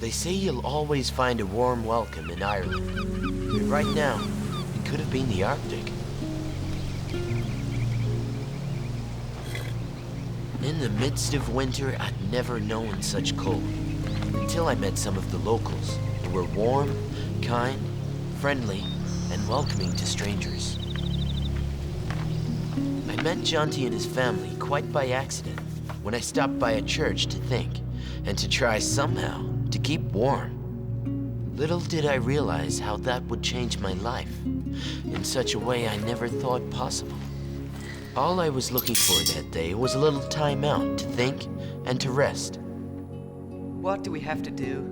They say you'll always find a warm welcome in Ireland. But right now, it could have been the Arctic. In the midst of winter, I'd never known such cold. Until I met some of the locals, who were warm, kind, friendly, and welcoming to strangers. I met Jonty and his family quite by accident when I stopped by a church to think and to try somehow to keep warm. Little did I realize how that would change my life in such a way I never thought possible. All I was looking for that day was a little time out to think and to rest. What do we have to do?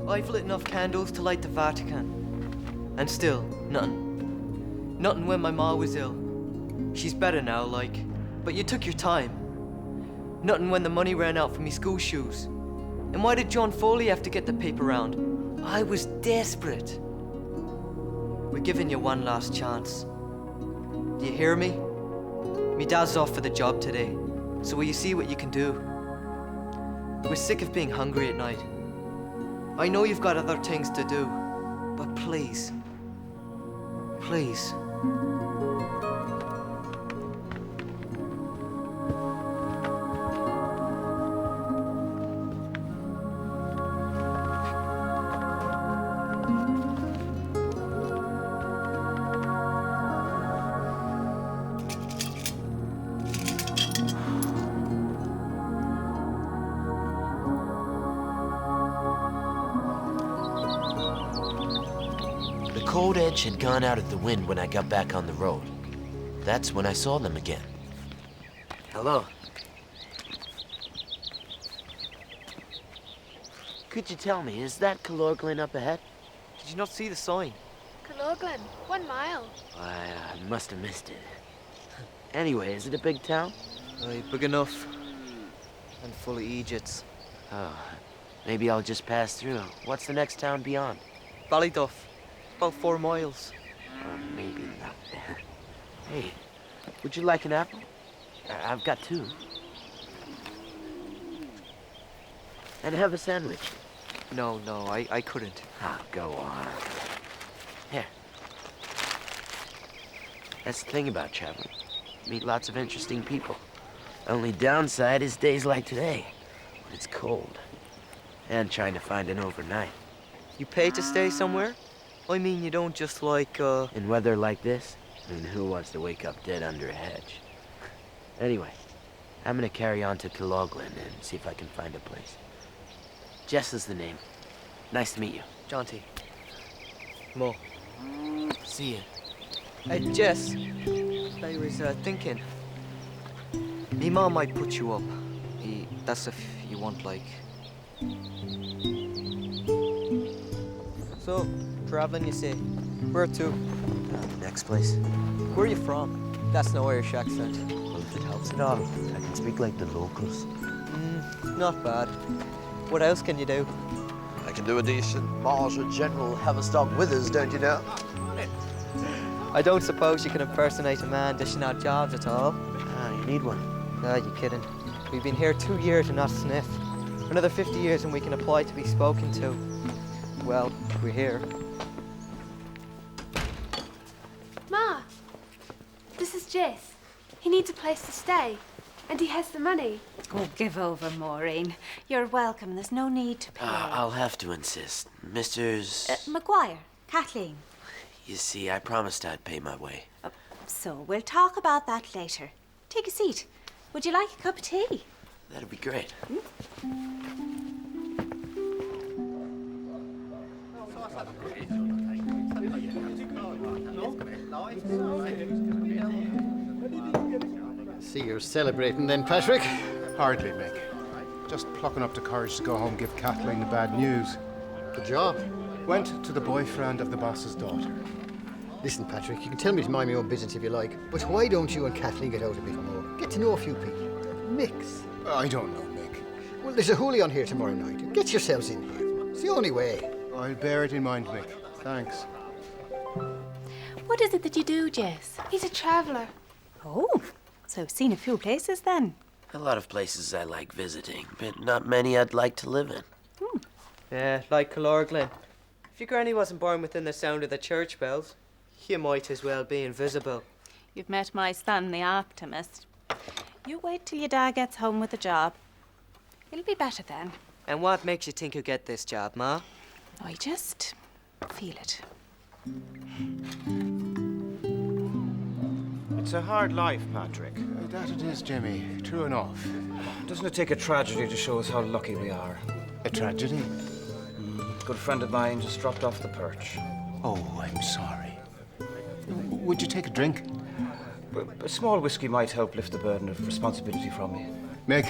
I've lit enough candles to light the Vatican. And still, nothing. Nothing when my ma was ill. She's better now, like, but you took your time. Nothing when the money ran out for me school shoes. And why did John Foley have to get the paper round? I was desperate. We're giving you one last chance. Do you hear me? Me dad's off for the job today, so will you see what you can do? We're sick of being hungry at night. I know you've got other things to do, but please, please. The cold edge had gone out of the wind when I got back on the road. That's when I saw them again. Hello. Could you tell me, is that Kildogan up ahead? Did you not see the sign? Kildogan, 1 mile. I must have missed it. Anyway, is it a big town? Aye, big enough. And full of Egypts. Oh, maybe I'll just pass through. What's the next town beyond? Ballyduff, about 4 miles. Or maybe not. Hey, would you like an apple? I've got 2. And have a sandwich. No, I couldn't. Ah, go on. Here. That's the thing about traveling. Meet lots of interesting people. Only downside is days like today, when it's cold. And trying to find an overnight. You pay to stay somewhere? I mean, you don't just like, In weather like this, I mean, who wants to wake up dead under a hedge? Anyway, I'm gonna carry on to Kildogan and see if I can find a place. Jess is the name. Nice to meet you. Jonty. Mo. See ya. Hey, Jess. I was, thinking. Me mom might put you up. That's if you want, like... So, traveling, you say? Where to? Next place. Where are you from? That's no Irish accent. Well, if it helps at all, I can speak like the locals. Not bad. What else can you do? I can do a decent Major General Haverstock Withers, don't you know? I don't suppose you can impersonate a man dishing out jobs at all? Ah, you need one. Ah, you kidding. We've been here 2 years and not sniff. Another 50 years and we can apply to be spoken to. Well, we're here. Ma, this is Jess. He needs a place to stay, and he has the money. Oh, give over, Maureen. You're welcome. There's no need to pay. I'll have to insist. Mr.'s... Maguire, Kathleen. You see, I promised I'd pay my way. So we'll talk about that later. Take a seat. Would you like a cup of tea? That'd be great. See you're celebrating then, Patrick? Hardly, Meg. Just plucking up the courage to go home and give Kathleen the bad news. Good job. Went to the boyfriend of the boss's daughter. Listen, Patrick, you can tell me to mind my own business if you like, but why don't you and Kathleen get out a bit more? Get to know a few people. Mix. I don't know, Mick. Well, there's a hoolie on here tomorrow night. Get yourselves in here. It's the only way. I'll bear it in mind, Mick. Thanks. What is it that you do, Jess? He's a traveller. Oh, so I've seen a few places then. A lot of places I like visiting, but not many I'd like to live in. Yeah, like Kildogan. If your granny wasn't born within the sound of the church bells, you might as well be invisible. You've met my son, the optimist. You wait till your dad gets home with a job. It'll be better then. And what makes you think you'll get this job, Ma? I just feel it. It's a hard life, Patrick. That it is, Jimmy. True enough. Doesn't it take a tragedy to show us how lucky we are? A tragedy? A good friend of mine just dropped off the perch. Oh, I'm sorry. Would you take a drink? A small whiskey might help lift the burden of responsibility from me. Mick.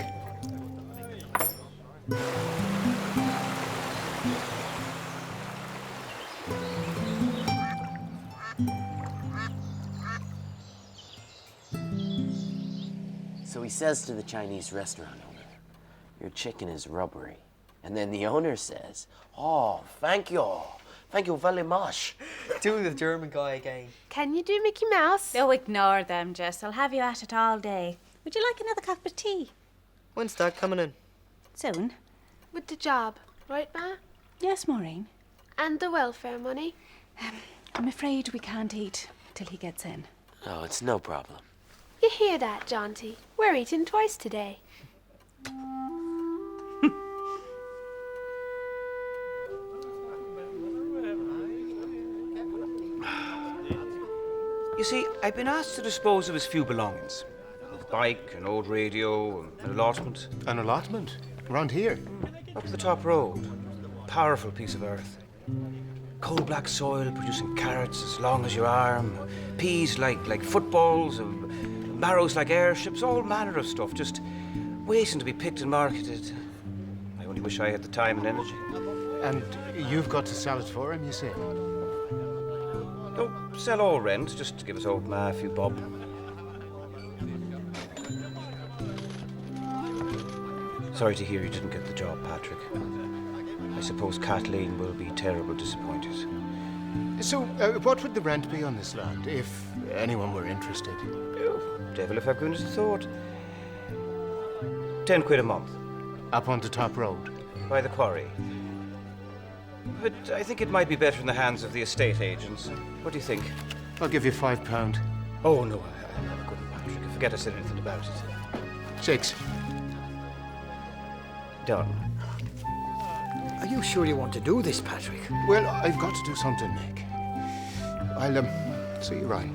So he says to the Chinese restaurant owner, "Your chicken is rubbery." And then the owner says, "Oh, thank you. Thank you very much." Do the German guy again. Can you do Mickey Mouse? Oh, ignore them, Jess. I'll have you at it all day. Would you like another cup of tea? When's that coming in? Soon. With the job, right, Ma? Yes, Maureen. And the welfare money? I'm afraid we can't eat till he gets in. Oh, it's no problem. You hear that, Jonty? We're eating twice today. You see, I've been asked to dispose of his few belongings. A bike, an old radio, an allotment. An allotment? Around here? Up the top road. Powerful piece of earth. Coal black soil producing carrots as long as your arm. Peas like footballs. Marrows like airships. All manner of stuff. Just waiting to be picked and marketed. I only wish I had the time and energy. And you've got to sell it for him, you say? Oh, sell or rent, just to give us old Ma a few bob. Sorry to hear you didn't get the job, Patrick. I suppose Kathleen will be terribly disappointed. So, what would the rent be on this land, if anyone were interested? Oh, devil if I've goodness thought. 10 quid a month. Up on the top road? By the quarry. But I think it might be better in the hands of the estate agents. What do you think? I'll give you £5. Oh, no, I couldn't, Patrick. Forget I said anything about it. 6. Done. Are you sure you want to do this, Patrick? Well, I've got to do something, Mick. I'll, see you right.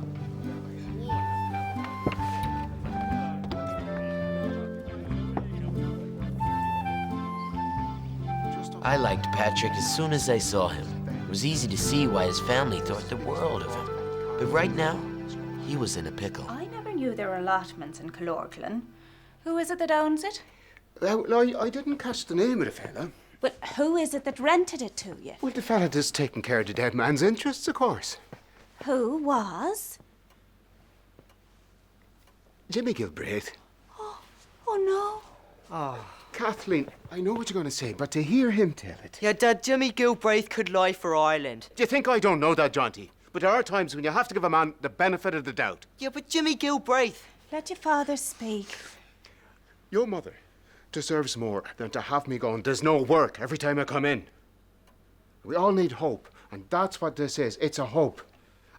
I liked Patrick as soon as I saw him. It was easy to see why his family thought the world of him. But right now, he was in a pickle. I never knew there were allotments in Kildogan. Who is it that owns it? Well, I didn't catch the name of the fella. Well, who is it that rented it to you? Well, the fella that's taking care of the dead man's interests, of course. Who was? Jimmy Gilbraith. Oh, no. Kathleen, I know what you're going to say, but to hear him tell it... Yeah, that Jimmy Gilbraith could lie for Ireland. Do you think I don't know that, Jonty? But there are times when you have to give a man the benefit of the doubt. Yeah, but Jimmy Gilbraith. Let your father speak. Your mother deserves more than to have me going, "There's no work," every time I come in. We all need hope, and that's what this is. It's a hope.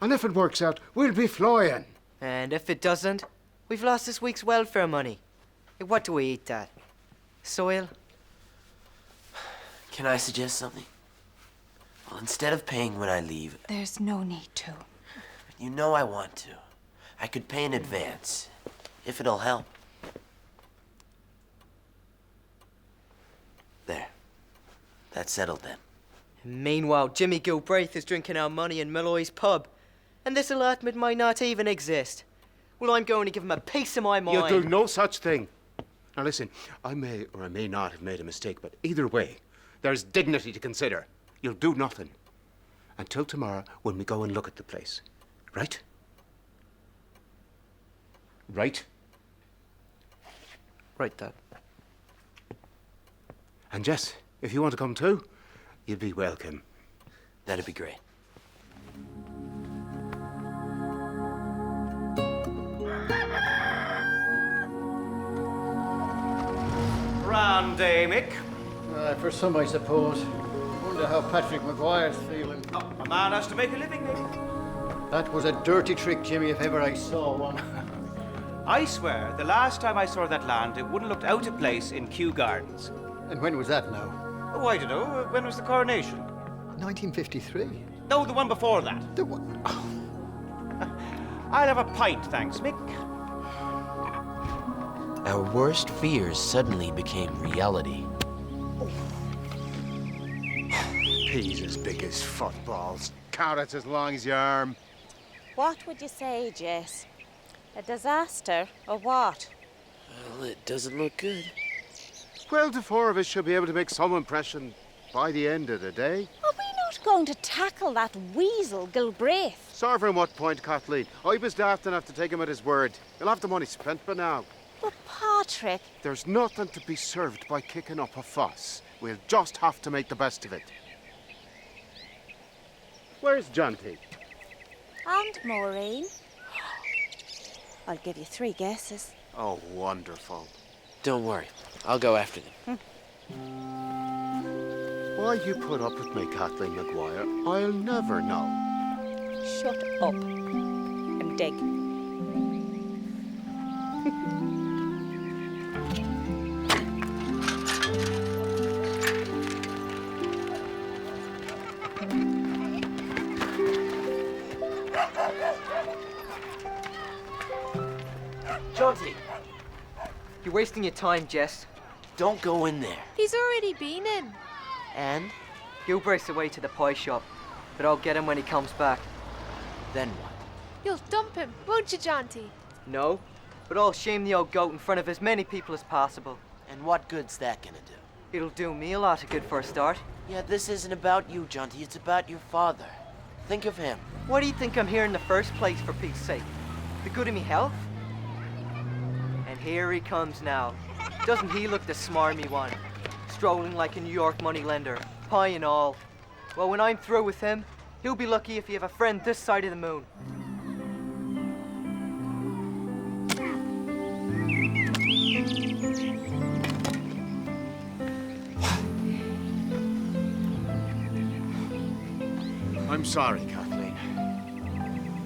And if it works out, we'll be flying. And if it doesn't, we've lost this week's welfare money. Hey, what do we eat that? Soil? Can I suggest something? Well, instead of paying when I leave, There's no need to. you know I want to. I could pay in advance, if it'll help. There. That's settled then. Meanwhile, Jimmy Gilbraith is drinking our money in Malloy's pub. And this allotment might not even exist. Well, I'm going to give him a piece of my mind. You'll do no such thing. Now listen, I may or I may not have made a mistake, but either way, there's dignity to consider. You'll do nothing until tomorrow when we go and look at the place. Right? Right? Right, Dad. And Jess, if you want to come too, you'd be welcome. That'd be great. Round day, Mick. For some, I suppose. Wonder how Patrick Maguire's feeling. Oh, a man has to make a living, Mick. That was a dirty trick, Jimmy, if ever I saw one. I swear, the last time I saw that land, it wouldn't have looked out of place in Kew Gardens. And when was that now? Oh, I don't know. When was the coronation? 1953. No, the one before that. The one. I'll have a pint, thanks, Mick. Our worst fears suddenly became reality. Peas as big as footballs, carrots as long as your arm. What would you say, Jess? A disaster or what? Well, it doesn't look good. Well, the four of us should be able to make some impression by the end of the day. Are we not going to tackle that weasel, Gilbraith? Sorry for what point, Kathleen. I was daft enough to take him at his word. He'll have the money spent by now. But Patrick, There's nothing to be served by kicking up a fuss. We'll just have to make the best of it. Where's Jonty? and Maureen. I'll give you 3 guesses. Oh, wonderful. Don't worry. I'll go after them. Why you put up with me, Kathleen Maguire, I'll never know. Shut up and dig. Jonty, You're wasting your time, Jess. don't go in there. He's already been in. And He'll race away to the pie shop, but I'll get him when he comes back. then what? You'll dump him, won't you, Jonty? No, but I'll shame the old goat in front of as many people as possible. And what good's that gonna do? It'll do me a lot of good for a start. Yeah, this isn't about you, Jonty. It's about your father. Think of him. Why do you think I'm here in the first place, for Pete's sake? The good of me health? And here he comes now. Doesn't he look the smarmy one? Strolling like a New York moneylender, pie and all. Well, when I'm through with him, he'll be lucky if he have a friend this side of the moon. I'm sorry, Kathleen.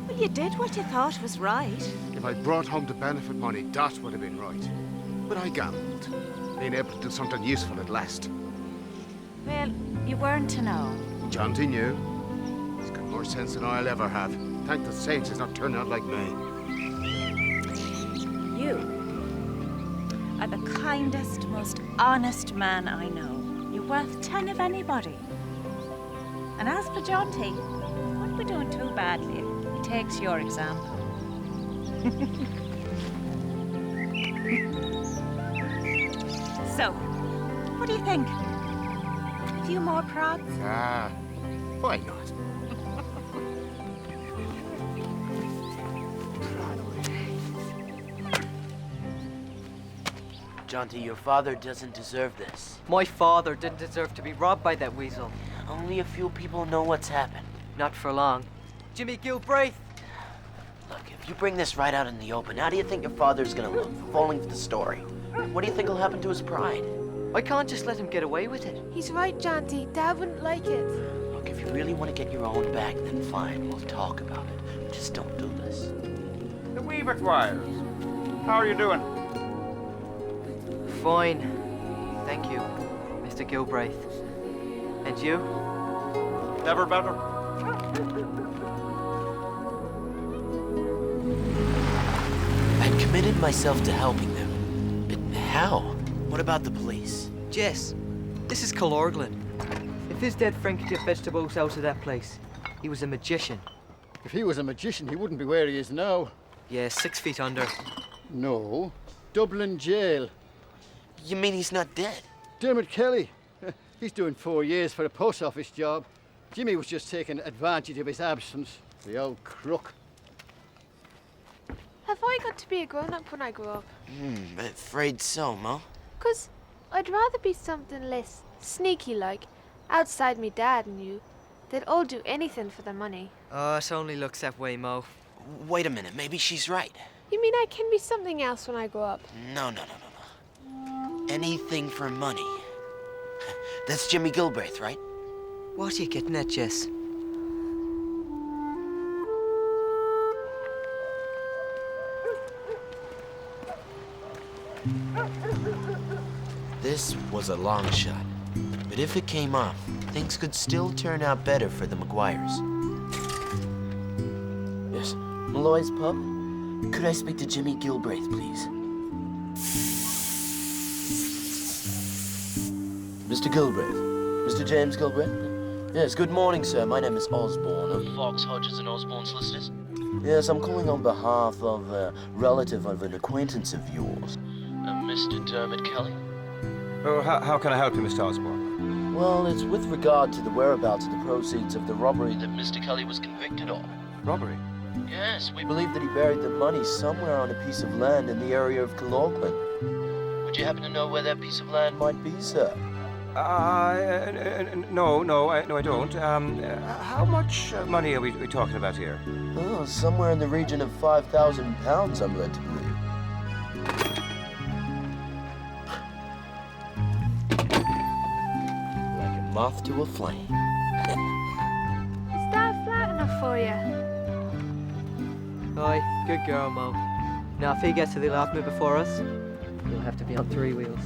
Well, you did what you thought was right. If I'd brought home the benefit money, that would have been right. But I gambled, being able to do something useful at last. Well, you weren't to know. Jonty knew. He's got more sense than I'll ever have. Thank the saints he's not turned out like me. You are the kindest, most honest man I know. You're worth 10 of anybody. And as for Jonty, wouldn't be doing too badly if he takes your example. So, what do you think? A few more prods? Ah, why not? Jonty, your father doesn't deserve this. My father didn't deserve to be robbed by that weasel. Only a few people know what's happened. Not for long. Jimmy Gilbraith! Look, if you bring this right out in the open, how do you think your father's gonna look for falling for the story? What do you think will happen to his pride? I can't just let him get away with it. He's right, Jonty. Dad wouldn't like it. Look, if you really want to get your own back, then fine, we'll talk about it. Just don't do this. The wee Maguires. How are you doing? Fine. Thank you, Mr. Gilbraith. And you? Never better. I'd committed myself to helping them. But how? What about the police? Jess, this is Kildogan. If his dead friend could get vegetables out of that place, he was a magician. If he was a magician, he wouldn't be where he is now. Yeah, 6 feet under. No, Dublin jail. You mean he's not dead? Dermot Kelly. He's doing 4 years for a post office job. Jimmy was just taking advantage of his absence. The old crook. Have I got to be a grown-up when I grow up? Afraid so, Mo. 'Cause I'd rather be something less sneaky-like, outside me dad and you. They'd all do anything for the money. Oh, it only looks that way, Mo. Wait a minute, maybe she's right. You mean I can be something else when I grow up? No. Anything for money. That's Jimmy Gilbraith, right? What are you getting at, Jess? This was a long shot. But if it came off, things could still turn out better for the Maguires. Yes, Malloy's pub? Could I speak to Jimmy Gilbraith, please? Mr. Gilbraith? Mr. James Gilbraith? Yes, good morning, sir. My name is Osborne of Fox, Hodges and Osborne Solicitors. Yes, I'm calling on behalf of a relative of an acquaintance of yours. Mr. Dermot Kelly? Oh, how can I help you, Mr. Osborne? Well, it's with regard to the whereabouts of the proceeds of the robbery that Mr. Kelly was convicted of. Robbery? Yes, we believe that he buried the money somewhere on a piece of land in the area of Kildogan. Would you happen to know where that piece of land might be, sir? No, I don't. How much money are we talking about here? Oh, somewhere in the region of £5,000, I'm led to believe. Like a moth to a flame. Is that flat enough for you? Aye, good girl, Mo. Now, if he gets to the allotment before us, you'll have to be on 3 wheels.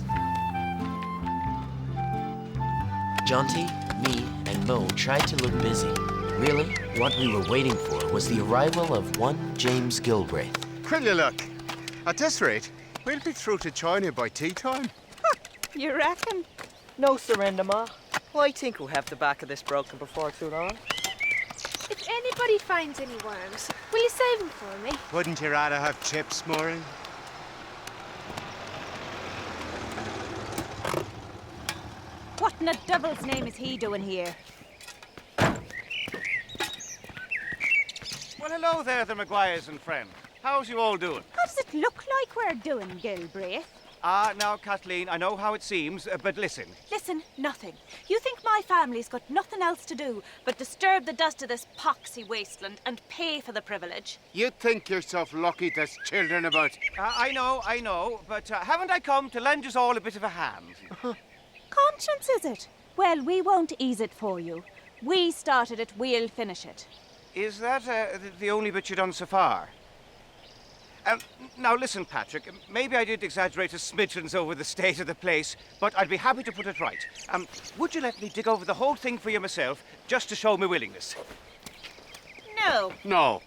Jonty, me, and Mo tried to look busy. Really, what we were waiting for was the arrival of one James Gilbraith. Will you look? At this rate, we'll be through to China by tea time. You reckon? No surrender, Ma. Well, I think we'll have the back of this broken before too long. If anybody finds any worms, will you save them for me? Wouldn't you rather have chips, Maury? What in the devil's name is he doing here? Well, hello there, the Maguires and friend. How's you all doing? What does it look like we're doing, Gilbraith? Now, Kathleen, I know how it seems, but listen. Listen, nothing. You think my family's got nothing else to do but disturb the dust of this poxy wasteland and pay for the privilege? You think yourself lucky there's children about. I know, but haven't I come to lend us all a bit of a hand? Conscience, is it? Well, we won't ease it for you. We started it, we'll finish it. Is that the only bit you've done so far? Now, listen, Patrick, maybe I did exaggerate a smidgens over the state of the place, but I'd be happy to put it right. Would you let me dig over the whole thing for you myself, just to show my willingness? No. No.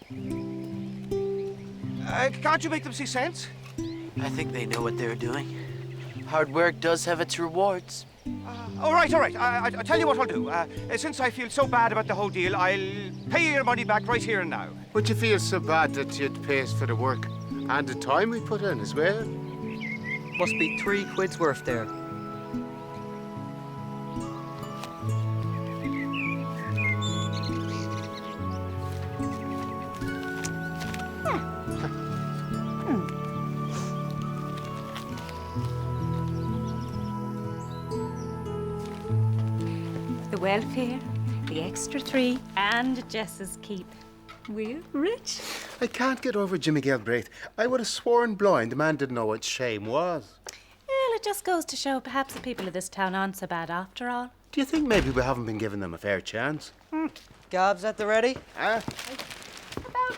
Can't you make them see sense? I think they know what they're doing. Hard work does have its rewards. All right. I'll tell you what I'll do. Since I feel so bad about the whole deal, I'll pay you your money back right here and now. Would you feel so bad that you'd pay us for the work and the time we put in as well? Must be 3 quid's worth there. The welfare, the extra 3, and Jess's keep. We're rich. I can't get over Jimmy Gilbraith. I would have sworn blind the man didn't know what shame was. Well, it just goes to show perhaps the people of this town aren't so bad after all. Do you think maybe we haven't been giving them a fair chance? Gabs at the ready? About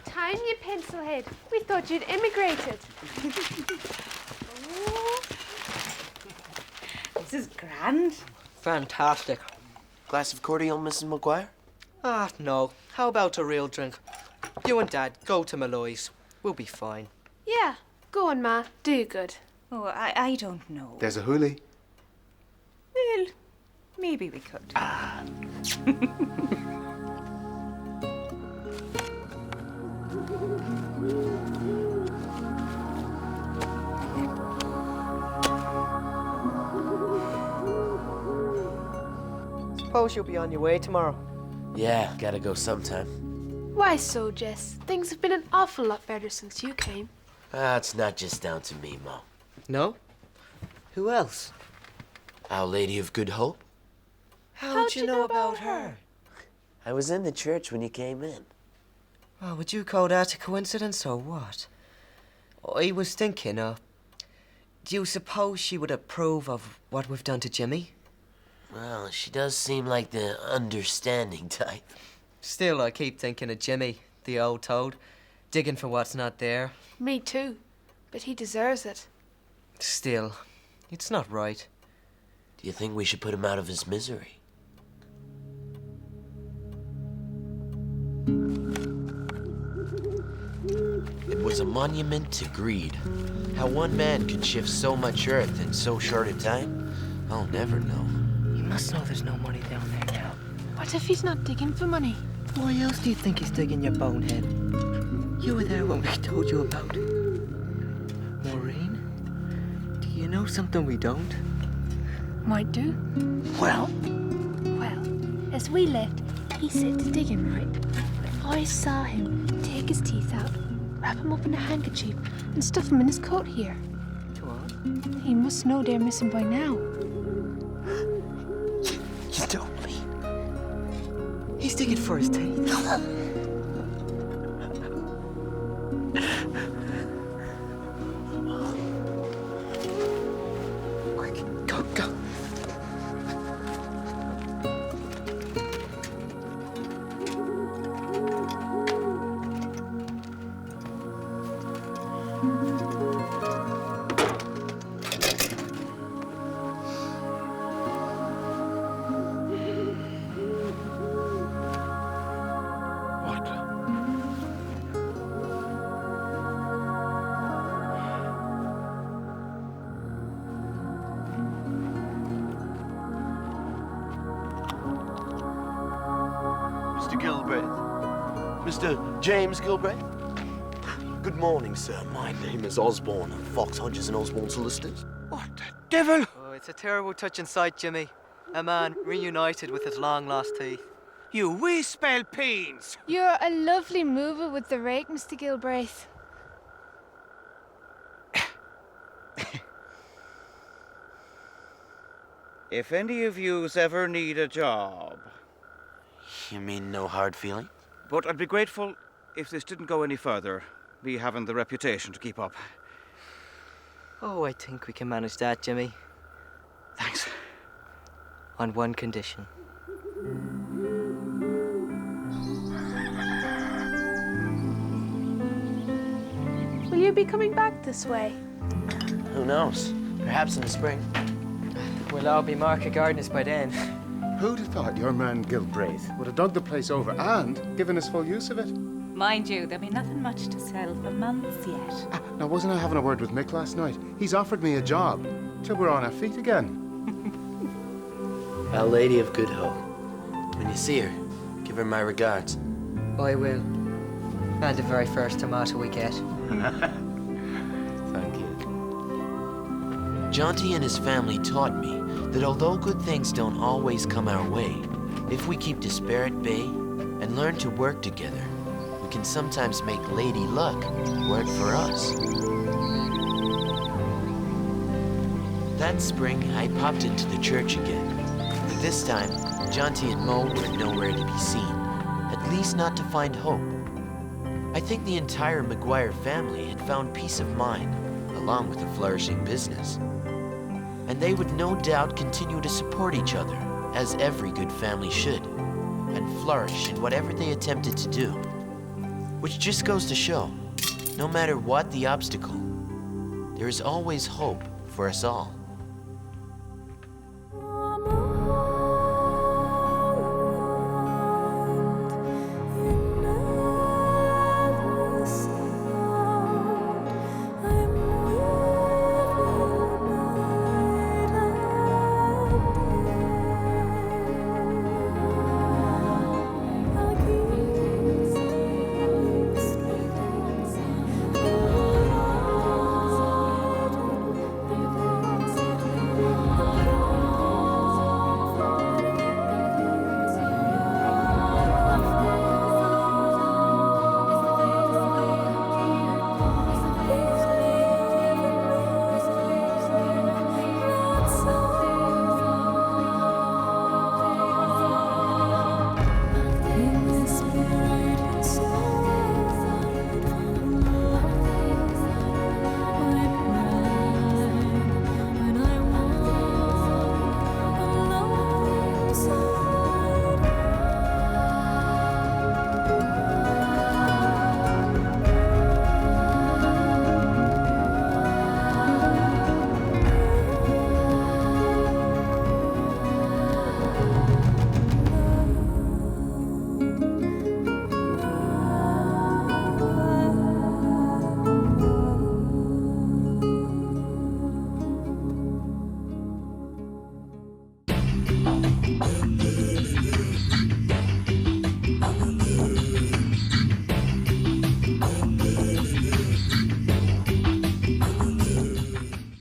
time, you pencilhead. We thought you'd immigrated. Oh. This is grand. Fantastic. Glass of cordial, Mrs. Maguire? No. How about a real drink? You and Dad, go to Malloy's. We'll be fine. Yeah, go on, Ma. Do good. Oh, I don't know. There's a hoolie. Well, maybe we could. Suppose you'll be on your way tomorrow. Yeah, gotta go sometime. Why so, Jess? Things have been an awful lot better since you came. It's not just down to me, Mo. No? Who else? Our Lady of Good Hope. How'd you know about her? I was in the church when you came in. Oh, would you call that a coincidence or what? I was thinking, do you suppose she would approve of what we've done to Jimmy? Well, she does seem like the understanding type. Still, I keep thinking of Jimmy, the old toad, digging for what's not there. Me too. But he deserves it. Still, it's not right. Do you think we should put him out of his misery? It was a monument to greed. How one man could shift so much earth in so short a time, I'll never know. You must know there's no money down there now. What if he's not digging for money? Why else do you think he's digging, your bonehead? You were there when we told you about it. Maureen, do you know something we don't? Might do. Well? Well, as we left, he said to dig him, right? But I saw him take his teeth out, wrap him up in a handkerchief, and stuff him in his coat here. Go on. He must know they're missing by now. You don't mean... He's digging for his teeth. Quick, go, go. Mr. Gilbraith. Mr. James Gilbraith. Good morning, sir. My name is Osborne of Fox, Hodges and Osborne Solicitors. What the devil? Oh, it's a terrible touching sight, Jimmy. A man reunited with his long-lost teeth. You wee spell peens. You're a lovely mover with the rake, Mr. Gilbraith. If any of yous ever need a job... You mean no hard feeling? But I'd be grateful if this didn't go any further, me having the reputation to keep up. Oh, I think we can manage that, Jimmy. Thanks. On one condition. Will you be coming back this way? Who knows? Perhaps in the spring. We'll all be market gardeners by then. Who'd have thought your man Gilbraith would have dug the place over and given us full use of it? Mind you, there'll be nothing much to sell for months yet. Now, wasn't I having a word with Mick last night? He's offered me a job till we're on our feet again. Our Lady of Good Hope. When you see her, give her my regards. I will. And the very first tomato we get. Thank you. Jonty and his family taught me that although good things don't always come our way, if we keep despair at bay and learn to work together, we can sometimes make Lady Luck work for us. That spring, I popped into the church again. But this time, Jonty and Mo were nowhere to be seen, at least not to find hope. I think the entire Maguire family had found peace of mind, along with a flourishing business. And they would no doubt continue to support each other, as every good family should, and flourish in whatever they attempted to do. Which just goes to show, no matter what the obstacle, there is always hope for us all.